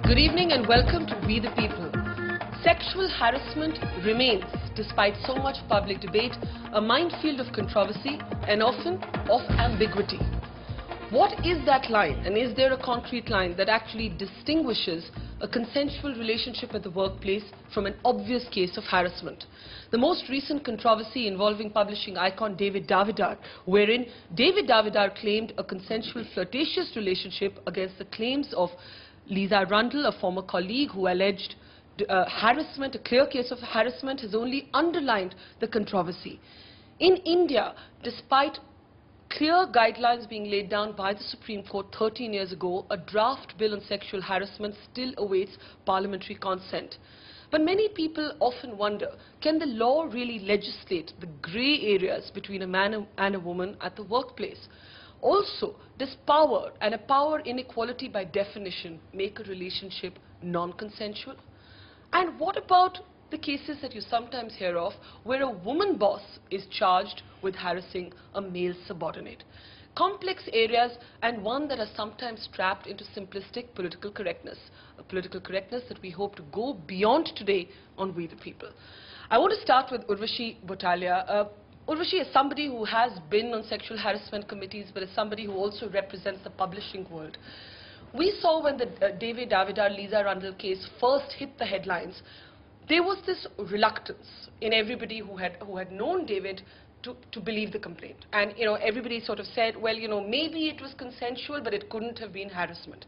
Good evening and welcome to We the People. Sexual harassment remains, despite so much public debate, a minefield of controversy and often of ambiguity. What is that line, and is there a concrete line that actually distinguishes a consensual relationship at the workplace from an obvious case of harassment? The most recent controversy involving publishing icon David Davidar, wherein David Davidar claimed a consensual flirtatious relationship against the claims of Lisa Rundle, a former colleague who alleged harassment, a clear case of harassment, has only underlined the controversy. In India, despite clear guidelines being laid down by the Supreme Court 13 years ago, a draft bill on sexual harassment still awaits parliamentary consent. But many people often wonder, can the law really legislate the grey areas between a man and a woman at the workplace? Also, does power and a power inequality by definition make a relationship non-consensual? And what about the cases that you sometimes hear of where a woman boss is charged with harassing a male subordinate? Complex areas, and one that are sometimes trapped into simplistic political correctness, a political correctness that we hope to go beyond today on We the People. I want to start with Urvashi Botalia. Urvashi is somebody who has been on sexual harassment committees, but is somebody who also represents the publishing world. We saw when the David Davidar Lisa Rundle case first hit the headlines, there was this reluctance in everybody who had known David to believe the complaint. And, everybody sort of said, well, maybe it was consensual, but it couldn't have been harassment.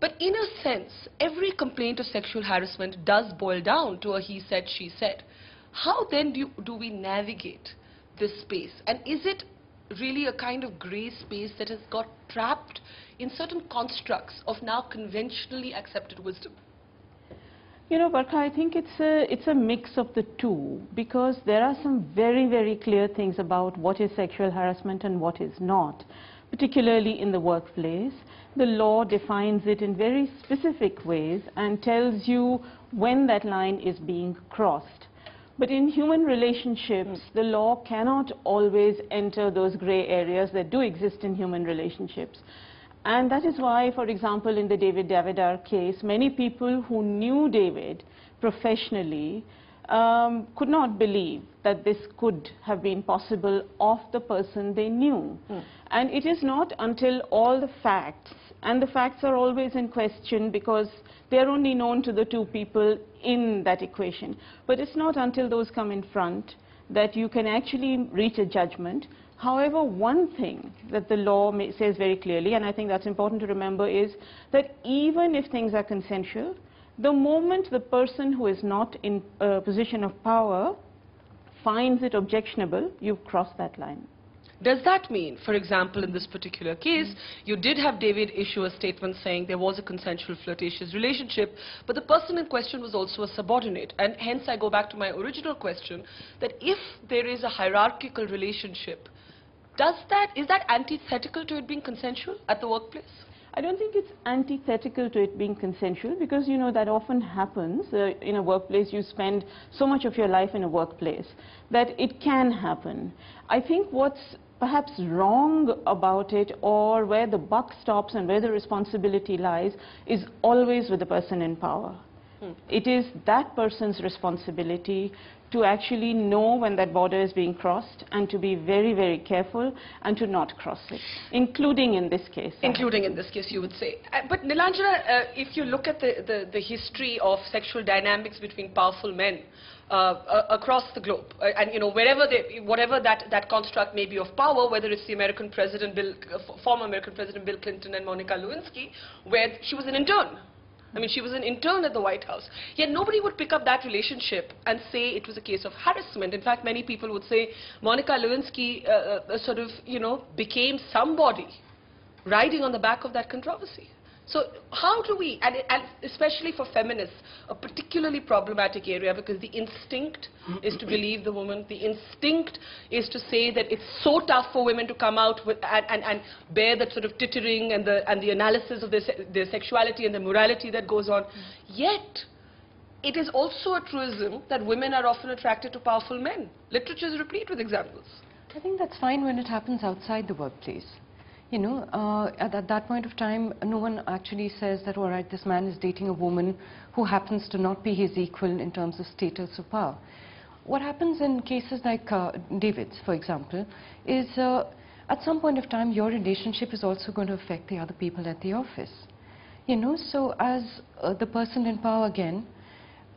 But in a sense, every complaint of sexual harassment does boil down to a he said, she said. How then do we navigate this space? And is it really a kind of grey space that has got trapped in certain constructs of now conventionally accepted wisdom? Barkha, I think it's a mix of the two, because there are some very, very clear things about what is sexual harassment and what is not, particularly in the workplace. The law defines it in very specific ways and tells you when that line is being crossed. But in human relationships, the law cannot always enter those grey areas that do exist in human relationships. And that is why, for example, in the David Davidar case, many people who knew David professionally could not believe that this could have been possible of the person they knew. And it is not until all the facts, and the facts are always in question because they are only known to the two people in that equation. But it's not until those come in front that you can actually reach a judgment. However, one thing that the law says very clearly, and I think that's important to remember, is that even if things are consensual, the moment the person who is not in a position of power finds it objectionable, you've crossed that line. Does that mean, for example, in this particular case, you did have David issue a statement saying there was a consensual flirtatious relationship, but the person in question was also a subordinate, and hence I go back to my original question, that if there is a hierarchical relationship, is that antithetical to it being consensual at the workplace? I don't think it's antithetical to it being consensual, because that often happens. In a workplace, you spend so much of your life in a workplace that it can happen. I think what's perhaps wrong about it, or where the buck stops and where the responsibility lies, is always with the person in power. It is that person's responsibility to actually know when that border is being crossed and to be very, very careful and to not cross it, including in this case. Including in this case, you would say. But Nilanjana, if you look at the history of sexual dynamics between powerful men across the globe, and whatever that construct may be of power, whether it's the American President former American President Bill Clinton and Monica Lewinsky, where she was an intern. I mean, she was an intern at the White House. Yet nobody would pick up that relationship and say it was a case of harassment. In fact, many people would say Monica Lewinsky became somebody riding on the back of that controversy. So how do we, and especially for feminists, a particularly problematic area, because the instinct is to believe the woman, the instinct is to say that it's so tough for women to come out with, and bear that sort of tittering and the analysis of their sexuality and the morality that goes on. Yet, it is also a truism that women are often attracted to powerful men. Literature is replete with examples. I think that's fine when it happens outside the workplace. You know, at that point of time, no one actually says that, all right, this man is dating a woman who happens to not be his equal in terms of status or power. What happens in cases like David's, for example, is at some point of time, your relationship is also going to affect the other people at the office. You know, so as the person in power again,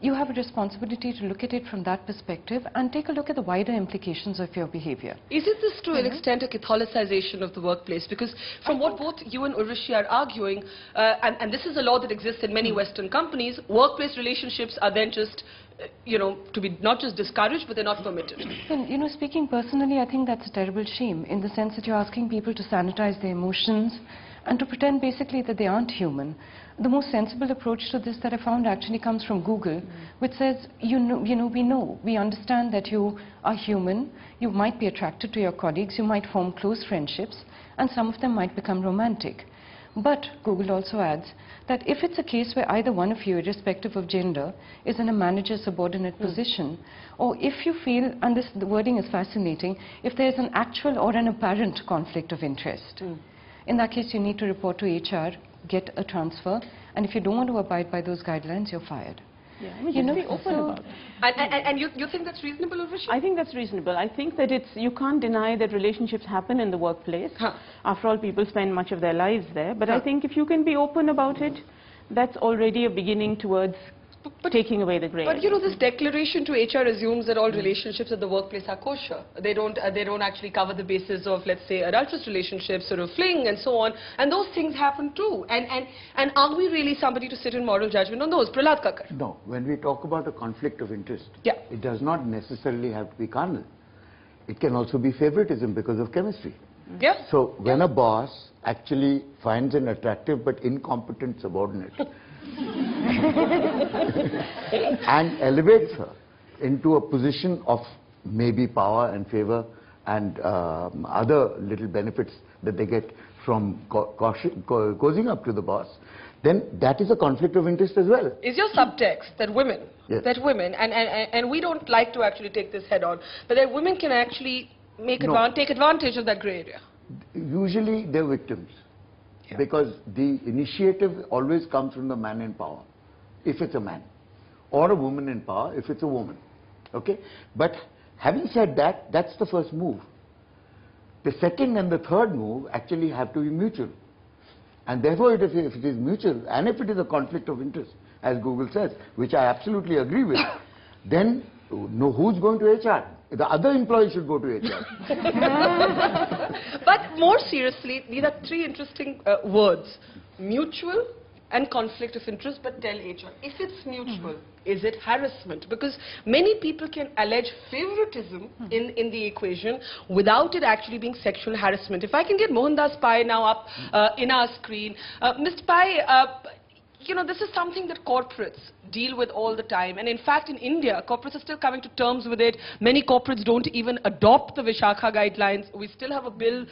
you have a responsibility to look at it from that perspective and take a look at the wider implications of your behavior. Isn't this to an extent a Catholicization of the workplace? Because from what both you and Urvashi are arguing, and this is a law that exists in many Western companies, workplace relationships are then just, you know, to be not just discouraged, but they're not permitted. Well, you know, speaking personally, I think that's a terrible shame in the sense that you're asking people to sanitize their emotions and to pretend basically that they aren't human. The most sensible approach to this that I found actually comes from Google, which says, we understand that you are human, you might be attracted to your colleagues, you might form close friendships, and some of them might become romantic. But Google also adds that if it's a case where either one of you, irrespective of gender, is in a manager-subordinate position, or if you feel, and the wording is fascinating, if there's an actual or an apparent conflict of interest, in that case you need to report to HR, get a transfer, and if you don't want to abide by those guidelines, you're fired. Yeah, I mean, you know, be open about it. And you think that's reasonable, Urvashi? I think that's reasonable. I think that you can't deny that relationships happen in the workplace. After all, people spend much of their lives there. But I think if you can be open about it, that's already a beginning towards taking away the grey. But you know, this declaration to HR assumes that all relationships at the workplace are kosher. They don't actually cover the basis of, let's say, adulterous relationships or a fling and so on. And those things happen too. And are we really somebody to sit in moral judgment on those? Prahlad Kakkar. No, when we talk about a conflict of interest, it does not necessarily have to be carnal. It can also be favoritism because of chemistry. Yeah. So when a boss actually finds an attractive but incompetent subordinate and elevates her into a position of maybe power and favor and other little benefits that they get from cozying up to the boss, then that is a conflict of interest as well. Is your subtext that women, and we don't like to actually take this head on, but that women can actually take advantage of that grey area? Usually they're victims. Because the initiative always comes from the man in power, if it's a man, or a woman in power, if it's a woman. Okay? But having said that, that's the first move. The second and the third move actually have to be mutual. And therefore, if it is mutual, and if it is a conflict of interest, as Google says, which I absolutely agree with, then who's going to HR? The other employee should go to HR. But more seriously, these are three interesting words. Mutual and conflict of interest, but tell HR. If it's mutual, is it harassment? Because many people can allege favoritism in the equation without it actually being sexual harassment. If I can get Mohandas Pai now up in our screen. Mr. Pai, you know, this is something that corporates deal with all the time. And in fact, in India, corporates are still coming to terms with it. Many corporates don't even adopt the Vishakha guidelines. We still have a bill